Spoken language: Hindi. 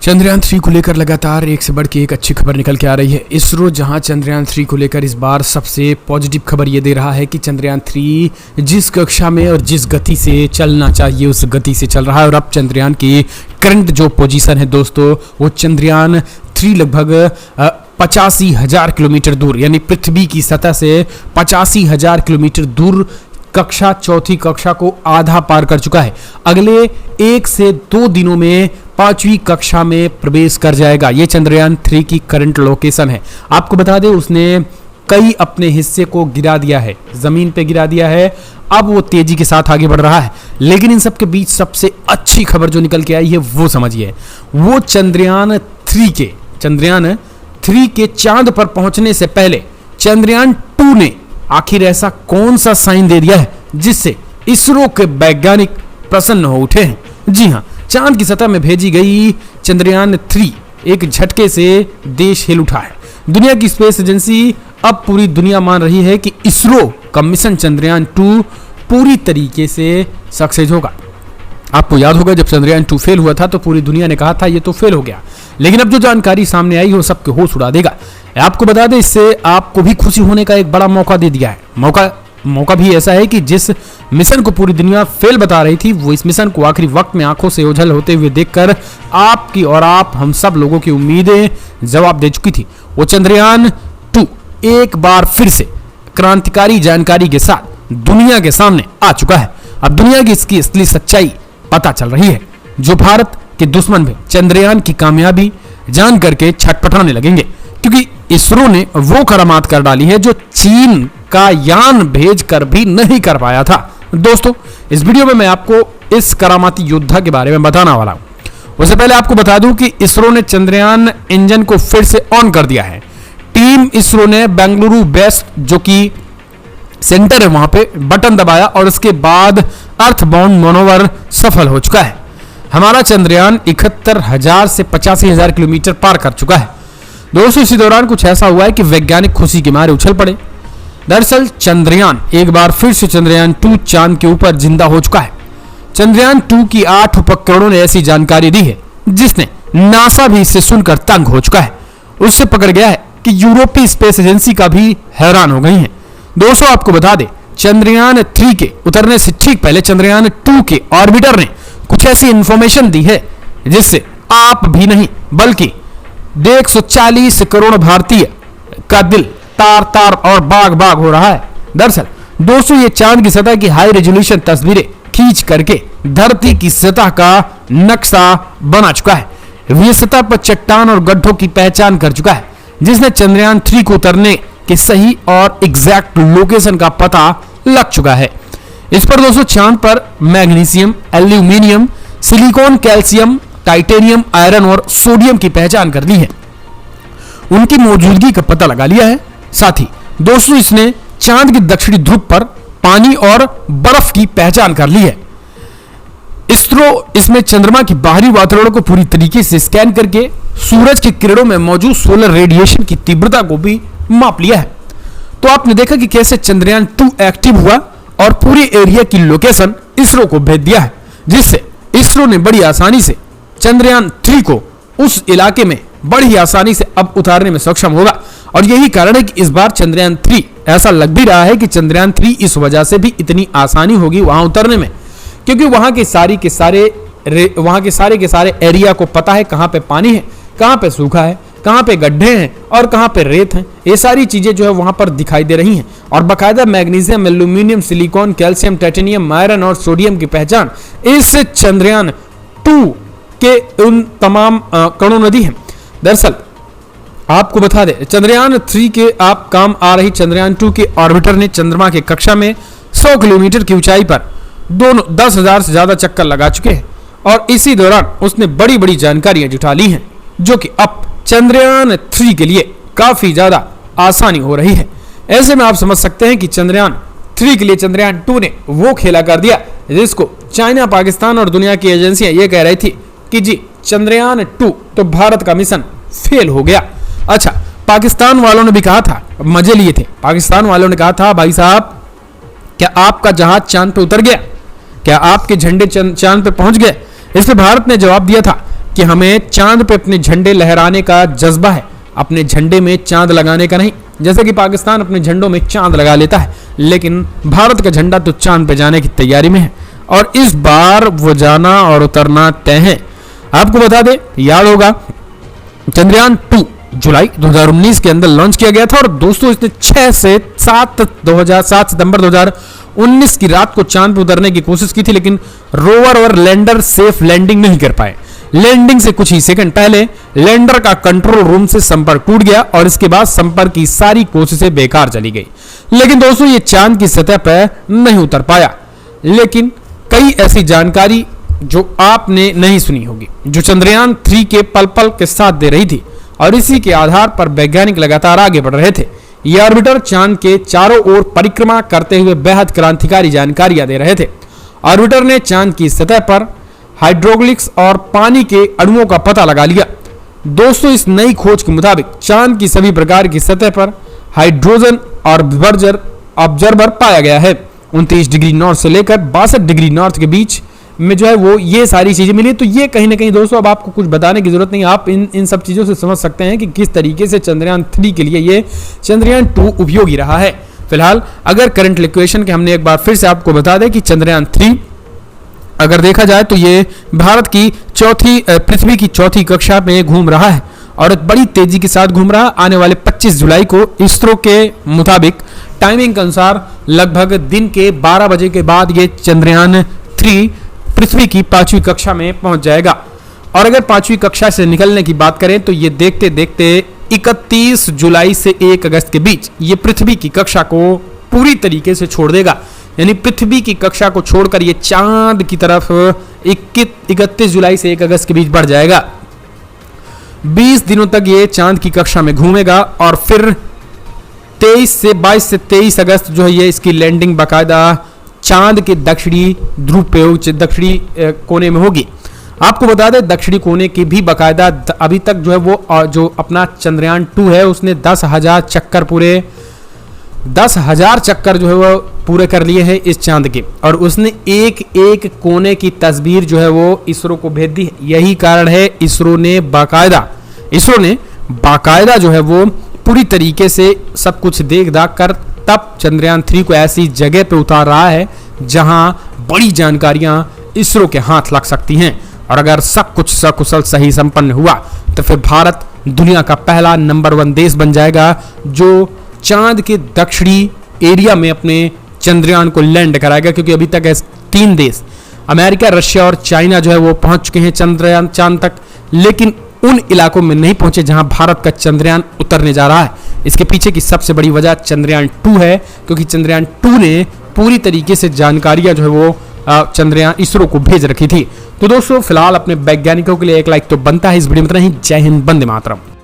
चंद्रयान 3 को लेकर लगातार एक से बढ़ के एक अच्छी खबर निकल के आ रही है। इसरो जहां चंद्रयान 3 को लेकर इस बार सबसे पॉजिटिव खबर ये दे रहा है कि चंद्रयान 3 जिस कक्षा में और जिस गति से चलना चाहिए उस गति से चल रहा है। और अब चंद्रयान की करंट जो पोजीशन है दोस्तों, वो चंद्रयान 3 लगभग 85,000 किलोमीटर दूर, यानी पृथ्वी की सतह से 85,000 किलोमीटर दूर कक्षा चौथी कक्षा को आधा पार कर चुका है। अगले 1 से 2 दिनों में 5वीं कक्षा में प्रवेश कर जाएगा। ये चंद्रयान 3 की करंट लोकेशन है। आपको बता दें, उसने कई अपने हिस्से को गिरा दिया है, जमीन पे गिरा दिया है। अब वो तेजी के साथ आगे बढ़ रहा है। लेकिन इन सब के बीच सबसे अच्छी खबर जो निकल के आई है वो समझिए, वो चंद्रयान 3 के चांद पर पहुंचने से पहले चंद्रयान 2 ने आखिर ऐसा कौन सा साइन दे दिया है जिससे इसरो के वैज्ञानिक प्रसन्न हो उठे हैं। जी हां, चांद की सतह में भेजी गई चंद्रयान 3 एक झटके से देश हिल उठा है। दुनिया की स्पेस एजेंसी अब पूरी दुनिया मान रही है कि इसरो का मिशन चंद्रयान 2 पूरी तरीके से सक्सेस होगा। आपको याद होगा, जब चंद्रयान 2 फेल हुआ था तो पूरी दुनिया ने कहा था ये तो फेल हो गया। लेकिन अब जो जानकारी सामने आई है वो सबके होश उड़ा देगा। आपको बता दें, इससे आपको भी खुशी होने का एक बड़ा मौका दे दिया है। मौका भी ऐसा है कि जिस मिशन को पूरी दुनिया फेल बता रही थी, वो इस मिशन को आखिरी वक्त में आंखों से ओझल होते हुए देखकर आपकी और हम सब लोगों की उम्मीदें जवाब दे चुकी थी। वो चंद्रयान 2 एक बार फिर से क्रांतिकारी जानकारी के साथ दुनिया के सामने आ चुका है। अब दुनिया की इसकी असली सच्चाई पता चल रही है। जो भारत के दुश्मन भी चंद्रयान की कामयाबी जान करके छटपटाने लगेंगे, क्योंकि इसरो ने वो करामात कर डाली है जो चीन का यान भेजकर भी नहीं कर पाया था। दोस्तों, इस वीडियो में मैं आपको इस करामाती योद्धा के बारे में बताने वाला हूं। उससे पहले आपको बता दूं कि इसरो ने चंद्रयान इंजन को फिर से ऑन कर दिया है। टीम इसरो ने बेंगलुरु बेस्ट जो कि सेंटर है वहां पे बटन दबाया और उसके बाद अर्थबाउंड मनोवर सफल हो चुका है। हमारा चंद्रयान 71,000 से 85,000 किलोमीटर पार कर चुका है। दोस्तों, इसी दौरान कुछ ऐसा हुआ है कि वैज्ञानिक खुशी के मारे उछल पड़े। दरअसल चंद्रयान एक बार फिर से चंद्रयान 2 चांद के ऊपर जिंदा हो चुका है। चंद्रयान 2 की 8 उपकरणों ने ऐसी जानकारी दी है जिसने नासा भी इसे सुनकर तंग हो चुका है। उससे पकड़ गया है कि यूरोपीय स्पेस एजेंसी का भी हैरान हो गई है। दोस्तों, आपको बता दें, चंद्रयान 3 के उतरने से ठीक पहले चंद्रयान 2 के ऑर्बिटर ने कुछ ऐसी इंफॉर्मेशन दी है जिससे आप भी नहीं बल्कि 140 करोड़ भारतीय का दिल तार तार और बाग बाग हो रहा है। दरअसल दोस्तों, ये चांद की सतह की हाई रेजोल्यूशन तस्वीरें खींच करके धरती की सतह का नक्शा बना चुका है। ये सतह पर चट्टान और गड्ढों की पहचान कर चुका है, जिसने चंद्रयान 3 को उतरने के सही और एग्जैक्ट लोकेशन का पता लग चुका है। इस पर दोस्तों चांद पर magnesium, aluminium, silicon, calcium, titanium, iron और सोडियम की पहचान कर ली है। उनकी मौजूदगी का पता लगा लिया है। साथ ही दोस्तों, इसने चांद के दक्षिणी ध्रुव पर पानी और बर्फ की पहचान कर ली है। इसरो इसमें चंद्रमा की बाहरी वातावरण को पूरी तरीके से स्कैन करके सूरज की किरणों में मौजूद सोलर रेडिएशन की तीव्रता को भी माप लिया है। तो आपने देखा कि कैसे चंद्रयान 2 एक्टिव हुआ और पूरे एरिया की लोकेशन इसरो को भेज दिया है, जिससे इसरो ने बड़ी आसानी से चंद्रयान 3 को उस इलाके में बड़ी आसानी से अब उतारने में सक्षम होगा। और यही कारण है कि इस बार चंद्रयान 3 ऐसा लग भी रहा है कि चंद्रयान 3 इस वजह से भी इतनी आसानी होगी वहां उतरने में, क्योंकि वहां के सारे के सारे एरिया को पता है कहां पे पानी है, कहां पे सूखा है, कहां पे गड्ढे हैं और कहां पे रेत हैं। ये सारी चीजें जो है वहां पर दिखाई दे रही हैं। और बाकायदा magnesium, aluminium, silicon, calcium, titanium, iron और सोडियम की पहचान इस चंद्रयान 2 के उन तमाम कणों ने दी है। दरअसल आपको बता दें, चंद्रयान 3 के आप काम आ रही चंद्रयान 2 के ऑर्बिटर ने चंद्रमा के कक्षा में 100 किलोमीटर की ऊंचाई पर 10,000 से ज्यादा चक्कर लगा चुके हैं। और इसी दौरान उसने बड़ी बड़ी जानकारियां जुटा ली हैं, जो कि अब चंद्रयान 3 के लिए काफी ज्यादा आसानी हो रही है। ऐसे में आप समझ सकते हैं कि चंद्रयान 3 के लिए चंद्रयान 2 ने वो खेला कर दिया जिसको चाइना, पाकिस्तान और दुनिया की एजेंसियां ये कह रही थी कि जी चंद्रयान 2 तो भारत का मिशन फेल हो गया। अच्छा, पाकिस्तान वालों ने भी कहा था, मजे लिए थे। पाकिस्तान वालों ने कहा था, भाई साहब क्या आपका जहाज चांद पे उतर गया? क्या आपके झंडे चांद पे पहुंच गए? इस पे भारत ने जवाब दिया था, कि हमें चांद पे अपने झंडे लहराने का जज्बा है, अपने झंडे में चांद लगाने का नहीं। जैसे कि पाकिस्तान अपने झंडों में चांद लगा लेता है, लेकिन भारत का झंडा तो चांद पे जाने की तैयारी में है और इस बार वो जाना और उतरना तय है। आपको बता दें, याद होगा चंद्रयान 2 जुलाई 2019 के अंदर लॉन्च किया गया था और दोस्तों इसने 6 से 7 सितंबर 2019 की रात को चांद पर उतरने की कोशिश की थी, लेकिन रोवर और लैंडर सेफ लैंडिंग नहीं कर पाए। लैंडिंग से कुछ ही सेकंड पहले लैंडर का कंट्रोल रूम से संपर्क टूट गया और इसके बाद संपर्क की सारी कोशिशें बेकार चली गई। लेकिन दोस्तों ये चांद की सतह पर नहीं उतर पाया। लेकिन कई ऐसी जानकारी जो आपने नहीं सुनी होगी, जो चंद्रयान 3 के पल पल के साथ दे रही थी और इसी के आधार पर वैज्ञानिक लगातार आगे बढ़ रहे थे। ये ऑर्बिटर चांद के चारों ओर परिक्रमा करते हुए बेहद क्रांतिकारी जानकारियां दे रहे थे। ऑर्बिटर ने चांद की सतह पर हाइड्रोग्लिक्स और पानी के अणुओं का पता लगा लिया। दोस्तों इस नई खोज के मुताबिक चांद की सभी प्रकार की सतह पर हाइड्रोजन और ऑब्जर्वर पाया गया है। 29 डिग्री नॉर्थ से लेकर 62 डिग्री नॉर्थ के बीच में जो है वो ये सारी चीजें मिली। तो ये कहीं ना कहीं दोस्तों अब आपको कुछ बताने की जरूरत नहीं, आप इन सब चीजों से समझ सकते हैं कि किस तरीके से चंद्रयान 3 के लिए ये चंद्रयान 2 उपयोगी रहा है। फिलहाल अगर करंट इक्वेशन के हमने एक बार फिर से आपको बता दें कि चंद्रयान 3 अगर देखा जाए तो ये भारत की पृथ्वी की चौथी कक्षा में घूम रहा है और एक बड़ी तेजी के साथ घूम रहा है। आने वाले 25 जुलाई को इसरो के मुताबिक टाइमिंग के अनुसार लगभग दिन के 12 बजे के बाद ये चंद्रयान 3 पृथ्वी की 5वीं कक्षा में पहुंच जाएगा। और अगर 5वीं कक्षा से निकलने की बात करें तो ये देखते देखते 31 जुलाई से 1 अगस्त के बीच ये पृथ्वी की कक्षा को पूरी तरीके से छोड़ देगा। यानी पृथ्वी की कक्षा को छोड़कर ये चांद की तरफ 31 जुलाई से 1 अगस्त के बीच बढ़ जाएगा। 20 दिनों तक ये चांद की कक्षा में घूमेगा और फिर 22 से 23 अगस्त जो है ये इसकी लैंडिंग बाकायदा चांद के दक्षिणी ध्रुव पे दक्षिणी कोने में होगी। आपको बता दें दक्षिणी कोने की भी बाकायदा अभी तक जो है वो जो अपना चंद्रयान 2 है उसने 10,000 चक्कर जो है वो पूरे कर लिए हैं इस चांद के और उसने एक एक कोने की तस्वीर जो है वो इसरो को भेज दी है। यही कारण है इसरो ने बाकायदा जो है वो पूरी तरीके से सब कुछ देख दाख कर तब चंद्रयान 3 को ऐसी जगह पे उतार रहा है जहां बड़ी जानकारियां इसरो के हाथ लग सकती हैं। और अगर सब कुछ सकुशल सही संपन्न हुआ तो फिर भारत दुनिया का पहला नंबर 1 देश बन जाएगा जो चांद के दक्षिणी एरिया में अपने चंद्रयान को लैंड कराएगा। क्योंकि अभी तक 3 देश अमेरिका, रशिया और चाइना जो है वो पहुंच चुके हैं चंद्रयान चांद तक, लेकिन उन इलाकों में नहीं पहुंचे जहां भारत का चंद्रयान उतरने जा रहा है। इसके पीछे की सबसे बड़ी वजह चंद्रयान 2 है, क्योंकि चंद्रयान 2 ने पूरी तरीके से जानकारियां जो है वो चंद्रयान इसरो को भेज रखी थी। तो दोस्तों फिलहाल अपने वैज्ञानिकों के लिए एक लाइक तो बनता है। इस वीडियो में इतना ही। जय हिंद, वंदे मातरम।